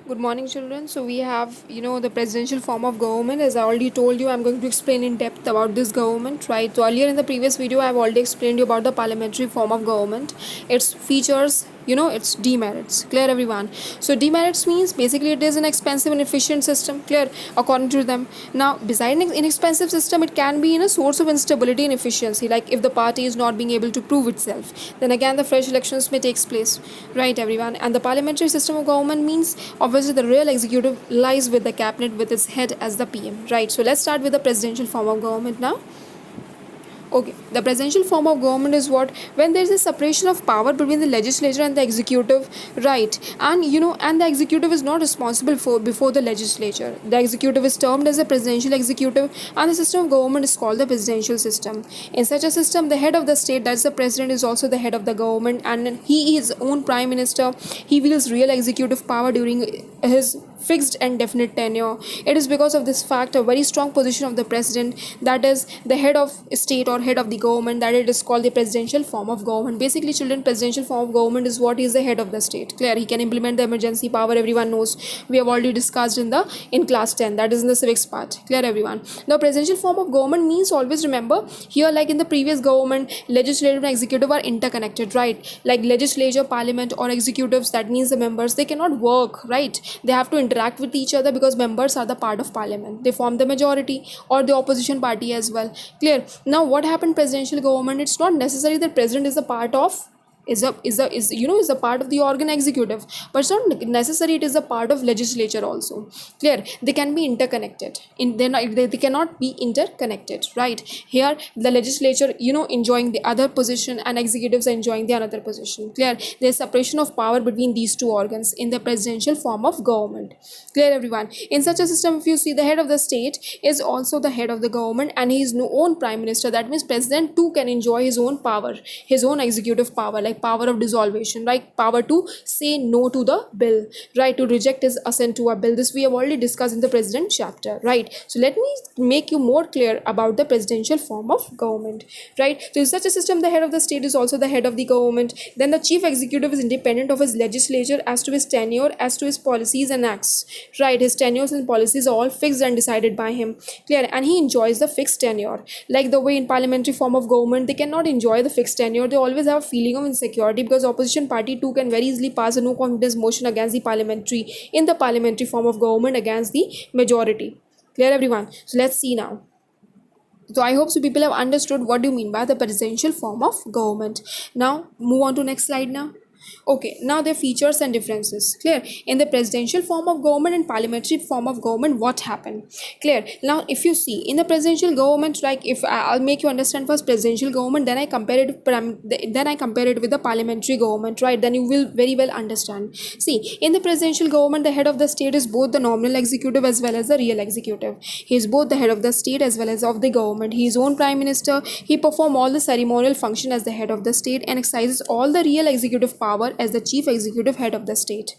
Good morning, children. So we have, the presidential form of government. As I already told you, I'm going to explain in depth about this government, right? So earlier in the previous video, I've already explained you about the parliamentary form of government, its features, its demerits. Clear, everyone? So demerits means basically it is an expensive and efficient system. Clear, according to them. Now, besides an inexpensive system, it can be in a source of instability and efficiency. Like if the party is not being able to prove itself, then again the fresh elections may take place, right, everyone? And the parliamentary system of government means obviously the real executive lies with the cabinet with its head as the PM, right? So let's start with the presidential form of government now. Okay, the presidential form of government is what? When there is a separation of power between the legislature and the executive, right? And the executive is not responsible for before the legislature. The executive is termed as a presidential executive, and the system of government is called the presidential system. In such a system, the head of the state, that's the president, is also the head of the government, and he is own prime minister. He wields real executive power during his fixed and definite tenure. It is because of this fact a very strong position of the president, that is the head of state or head of the government, that it is called the presidential form of government. Basically, children, presidential form of government is what? He is the head of the state. Clear? He can implement the emergency power. Everyone knows. We have already discussed in class 10. That is in the civics part. Clear, everyone? Now, presidential form of government means, always remember here, like in the previous government, legislative and executive are interconnected, right? Like legislature, parliament, or executives, that means the members, they cannot work, right? They have to interact with each other because members are the part of parliament. They form the majority or the opposition party as well. Clear? Now, what happened presidential government? It's not necessary that president is a part of is a part of the organ executive, but it's not necessary it is a part of legislature also. Clear? They can be interconnected. They cannot be interconnected, right? Here the legislature enjoying the other position and executives are enjoying the another position. Clear? There's separation of power between these two organs in the presidential form of government. Clear, everyone? In such a system, if you see, the head of the state is also the head of the government, and he is no own prime minister. That means president too can enjoy his own power, his own executive power, like power of dissolution, right? Power to say no to the bill, right? To reject his assent to a bill. This we have already discussed in the president chapter, right? So let me make you more clear about the presidential form of government, right? So in such a system, the head of the state is also the head of the government. Then the chief executive is independent of his legislature as to his tenure, as to his policies and acts, right? His tenures and policies are all fixed and decided by him. Clear? And he enjoys the fixed tenure. Like the way in parliamentary form of government, they cannot enjoy the fixed tenure. They always have a feeling of insecurity because opposition party too can very easily pass a no confidence motion against the parliamentary form of government against the majority. Clear, everyone? So let's see now. So I hope so people have understood what do you mean by the presidential form of government. Now move on to next slide now. Okay, now the features and differences. Clear? In the presidential form of government and parliamentary form of government, what happened? Clear? Now, if you see in the presidential government, like if I'll make you understand first presidential government, then I compare it with the parliamentary government, right? Then you will very well understand. See, in the presidential government, the head of the state is both the nominal executive as well as the real executive. He is both the head of the state as well as of the government. He is own prime minister. He performs all the ceremonial function as the head of the state and exercises all the real executive power as the chief executive head of the state.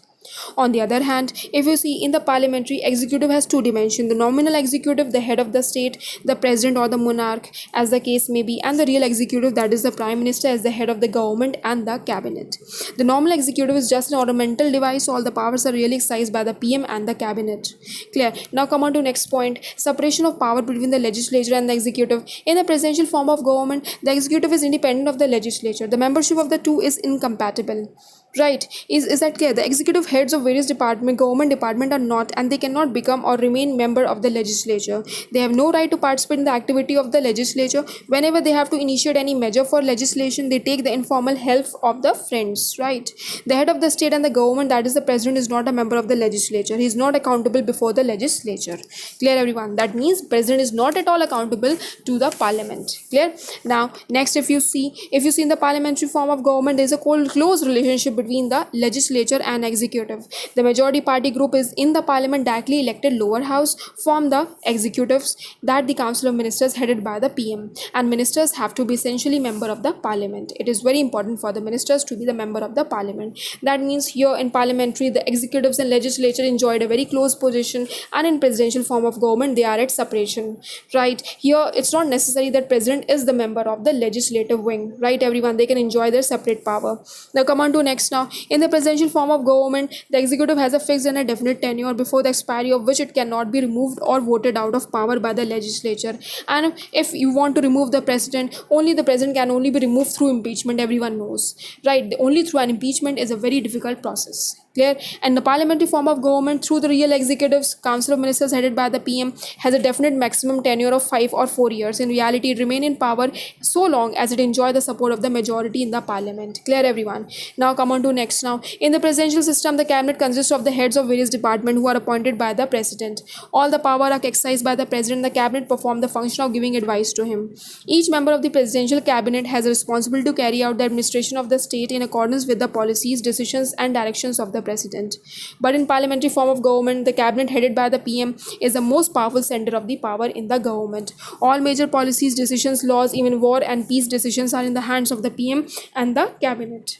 On the other hand, if you see in the parliamentary, executive has two dimensions: the nominal executive, the head of the state, the president or the monarch, as the case may be, and the real executive, that is the prime minister, as the head of the government and the cabinet. The nominal executive is just an ornamental device. All the powers are really exercised by the PM and the cabinet. Clear? Now come on to next point: separation of power between the legislature and the executive. In the presidential form of government, the executive is independent of the legislature. The membership of the two is incompatible. Right? Is that clear? The executive heads of various government department are not, and they cannot become or remain member of the legislature. They have no right to participate in the activity of the legislature. Whenever they have to initiate any measure for legislation, they take the informal help of the friends, right? The head of the state and the government, that is the president, is not a member of the legislature. He is not accountable before the legislature. Clear, everyone? That means president is not at all accountable to the parliament. Clear? Now next, if you see in the parliamentary form of government, there is a close relationship between the legislature and executive. The majority party group is in the parliament directly elected lower house form the executives, that the council of ministers headed by the PM, and ministers have to be essentially member of the parliament. It is very important for the ministers to be the member of the parliament. That means here in parliamentary, the executives and legislature enjoyed a very close position, and in presidential form of government, they are at separation, right? Here it's not necessary that president is the member of the legislative wing, right, everyone? They can enjoy their separate power. Now come on to next now. In the presidential form of government, the executive has a fixed and a definite tenure before the expiry of which it cannot be removed or voted out of power by the legislature. And if you want to remove the president, only the president can only be removed through impeachment. Everyone knows, right? Only through an impeachment is a very difficult process. Clear? And the parliamentary form of government through the real executives, council of ministers headed by the PM, has a definite maximum tenure of 5 or 4 years. In reality, it remain in power so long as it enjoy the support of the majority in the parliament. Clear, everyone? Now come on to next. Now, in the presidential system, the cabinet consists of the heads of various departments who are appointed by the president. All the power are exercised by the president. The cabinet perform the function of giving advice to him. Each member of the presidential cabinet has a responsibility to carry out the administration of the state in accordance with the policies, decisions, and directions of the president. But in parliamentary form of government, the cabinet headed by the PM is the most powerful center of the power in the government. All major policies, decisions, laws, even war and peace decisions are in the hands of the PM and the cabinet.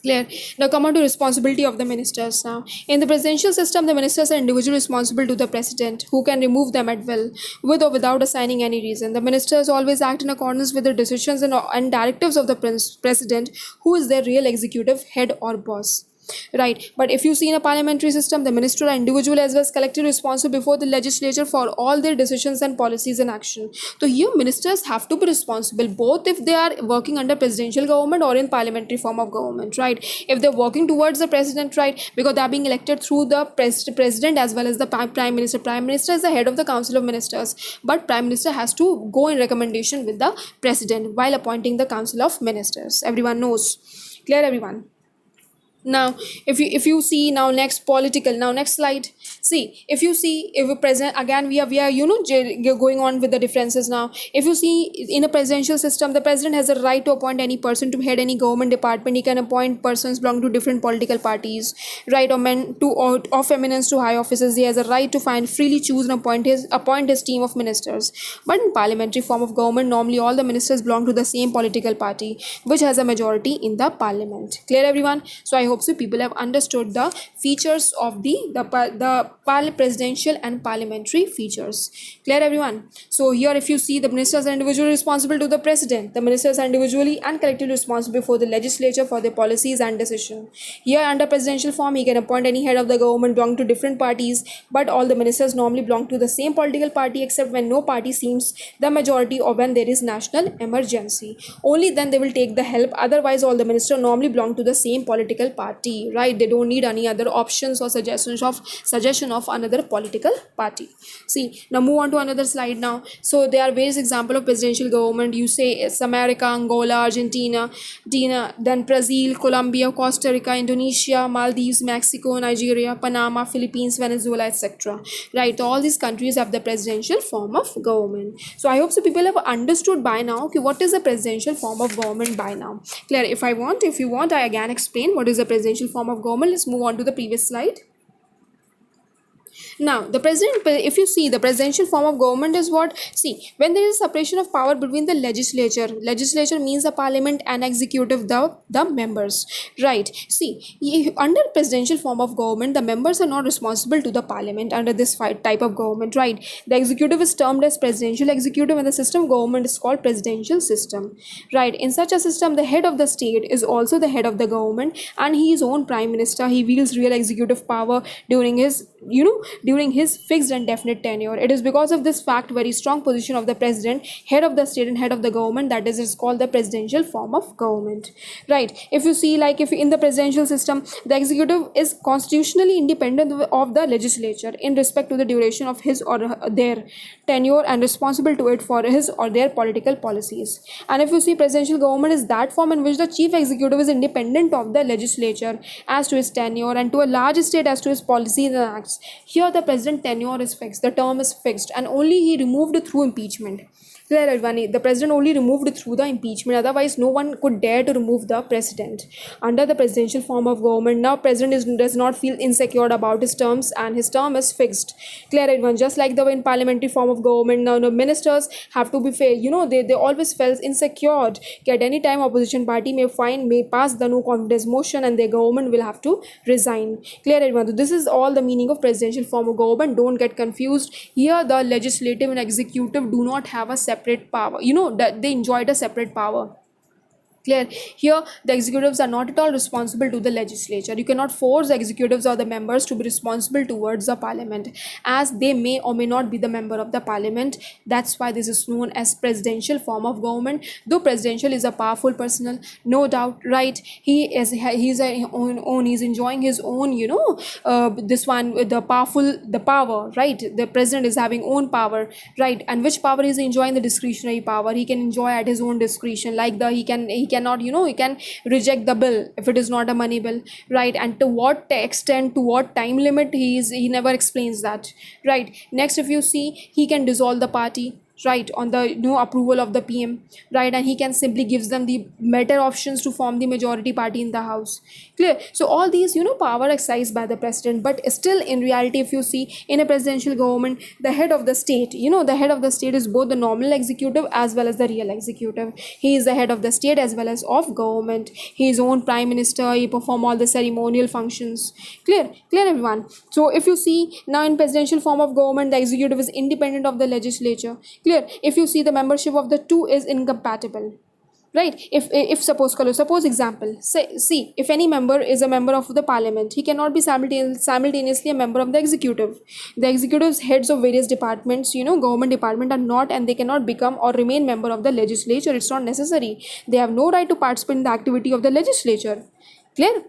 Clear. Now come on to responsibility of the ministers now. In the presidential system, the ministers are individually responsible to the president, who can remove them at will, with or without assigning any reason. The ministers always act in accordance with the decisions and directives of the president, who is their real executive head or boss. Right, but if you see in a parliamentary system, the minister are individual as well as collectively responsible before the legislature for all their decisions and policies and action. So here ministers have to be responsible both if they are working under presidential government or in parliamentary form of government, right? If they're working towards the president, right, because they are being elected through the president as well as the prime minister. Prime minister is the head of the council of ministers, but prime minister has to go in recommendation with the president while appointing the council of ministers. Everyone knows. Clear, everyone? Now if you see now next political, now next slide. See, if you see, if a president, again we are going on with the differences now. If you see in a presidential system, the president has a right to appoint any person to head any government department. He can appoint persons belonging to different political parties, right, or men to or of eminence to high offices. He has a right to find freely choose and appoint his team of ministers. But in parliamentary form of government, normally all the ministers belong to the same political party which has a majority in the parliament. Clear, everyone? So I hope so people have understood the features of the presidential and parliamentary features. Clear, everyone? So here if you see, the ministers are individually responsible to the president. The ministers are individually and collectively responsible for the legislature for their policies and decision. Here under presidential form, he can appoint any head of the government belonging to different parties, but all the ministers normally belong to the same political party except when no party seems the majority or when there is national emergency. Only then they will take the help. Otherwise all the ministers normally belong to the same political party, right? They don't need any other options or suggestion of another political party. See, now move on to another slide now. So there are various examples of presidential government. You say it's America, Angola, Argentina, then Brazil, Colombia, Costa Rica, Indonesia, Maldives, Mexico, Nigeria, Panama, Philippines, Venezuela, etc. Right, all these countries have the presidential form of government. So I hope so people have understood by now okay, what is the presidential form of government by now. Clear? If you want, I again explain what is the presidential form of government. Let's move on to the previous slide. Now, the president, if you see, the presidential form of government is what? See, when there is separation of power between the legislature means the parliament, and executive, the members, right? See, under presidential form of government, the members are not responsible to the parliament under this type of government, right? The executive is termed as presidential executive, and the system of government is called presidential system, right? In such a system, the head of the state is also the head of the government, and he is own prime minister. He wields real executive power during his fixed and definite tenure. It is because of this fact, very strong position of the president, head of the state and head of the government, that is called the presidential form of government, right? If you see, like if in the presidential system, the executive is constitutionally independent of the legislature in respect to the duration of his or their tenure and responsible to it for his or their political policies. And if you see, presidential government is that form in which the chief executive is independent of the legislature as to his tenure, and to a large state as to his policies and acts. Here the president tenure is fixed, the term is fixed, and only he removed through impeachment. The president only removed through the impeachment. Otherwise, no one could dare to remove the president. Under the presidential form of government, now president does not feel insecure about his terms, and his term is fixed. Clear, everyone? Just like the way in parliamentary form of government, now the ministers have to be fair. They always felt insecure. At any time, opposition party may pass the no confidence motion, and their government will have to resign. Clear, everyone? So this is all the meaning of presidential form of government. Don't get confused. Here, the legislative and executive do not have a separate power. That they enjoyed a separate power. Clear. Here the executives are not at all responsible to the legislature. You cannot force the executives or the members to be responsible towards the parliament, as they may or may not be the member of the parliament. That's why this is known as presidential form of government. Though presidential is a powerful personal, no doubt, right? He's enjoying his own, this one with the power, right? The president is having own power, right? And which power is enjoying? The discretionary power. He can enjoy at his own discretion, like he cannot, he can reject the bill if it is not a money bill, right? And to what extent, to what time limit, he never explains that, right? Next, if you see, he can dissolve the party, right, on the approval of the PM, right? And he can simply gives them the better options to form the majority party in the house. Clear. So all these, power exercised by the president, but still in reality, if you see, in a presidential government, the head of the state, the head of the state is both the nominal executive as well as the real executive. He is the head of the state as well as of government. He is own prime minister. He perform all the ceremonial functions. Clear, everyone. So if you see, now in presidential form of government, the executive is independent of the legislature. Clear. If you see, the membership of the two is incompatible, right? If suppose example, see, if any member is a member of the parliament, he cannot be simultaneously a member of the executive. The executives, heads of various departments, government department, are not, and they cannot become or remain member of the legislature. It's not necessary. They have no right to participate in the activity of the legislature. Clear.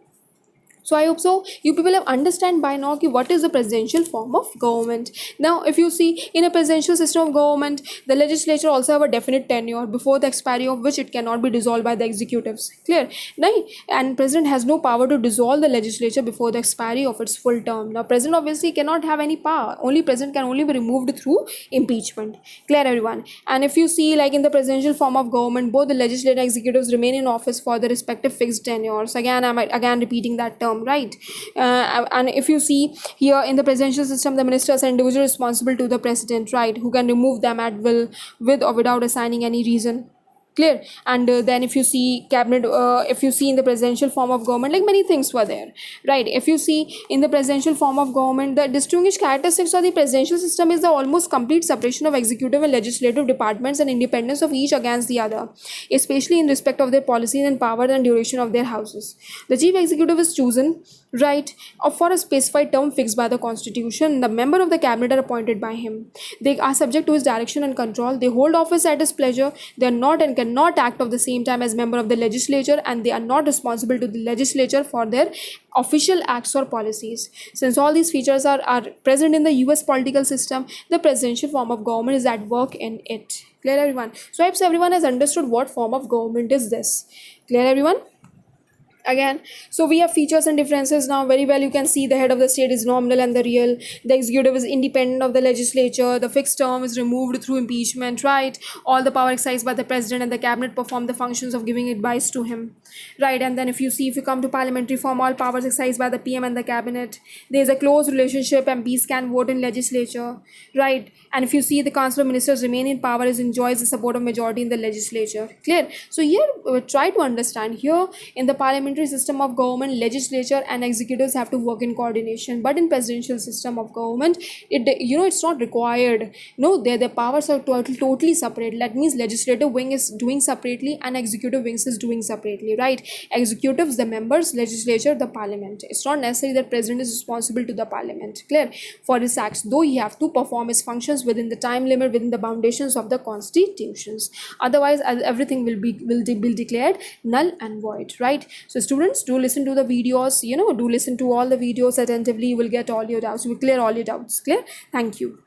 So I hope so you people have understand by now what is the presidential form of government. Now if you see, in a presidential system of government, the legislature also have a definite tenure before the expiry of which it cannot be dissolved by the executives. Clear. Now, and president has no power to dissolve the legislature before the expiry of its full term. Now president obviously cannot have any power. Only president can only be removed through impeachment. Clear, everyone. And if you see, like in the presidential form of government, both the legislative and executives remain in office for the respective fixed tenures. Again, I'm again repeating that term, right? And if you see here, in the presidential system, the ministers are individually responsible to the president, right, who can remove them at will, with or without assigning any reason. Clear. And then if you see cabinet, if you see in the presidential form of government, like many things were there, right? If you see in the presidential form of government, the distinguished characteristics of the presidential system is the almost complete separation of executive and legislative departments and independence of each against the other, especially in respect of their policies and power and duration of their houses. The chief executive is chosen, right, for a specified term fixed by the constitution. The member of the cabinet are appointed by him. They are subject to his direction and control. They hold office at his pleasure. They are not and cannot act of the same time as member of the legislature, and they are not responsible to the legislature for their official acts or policies. Since all these features are present in the US political system, the presidential form of government is at work in it. Clear, everyone? So I hope everyone has understood what form of government is this. Clear, everyone? Again, so we have features and differences now. Very well, you can see the head of the state is nominal and the real. The executive is independent of the legislature. The fixed term is removed through impeachment, right? All the power exercised by the president and the cabinet perform the functions of giving advice to him, right? And then if you come to parliamentary form, all powers exercised by the PM and the cabinet. There is a close relationship. MPs can vote in legislature, right? And if you see, the council of ministers remain in power, is enjoys the support of majority in the legislature. Clear. So here try to understand, here in the parliamentary system of government, legislature and executives have to work in coordination, but in presidential system of government, it's not required. No, their powers are totally separate. That means legislative wing is doing separately and executive wings is doing separately, right? Executives, the members, legislature, the parliament. It's not necessary that president is responsible to the parliament, clear, for his acts, though he have to perform his functions within the time limit, within the foundations of the constitutions. Otherwise, everything will be declared null and void, right? So students, do listen to the videos, do listen to all the videos attentively. You will get all your doubts, you will clear all your doubts. Clear. Thank you.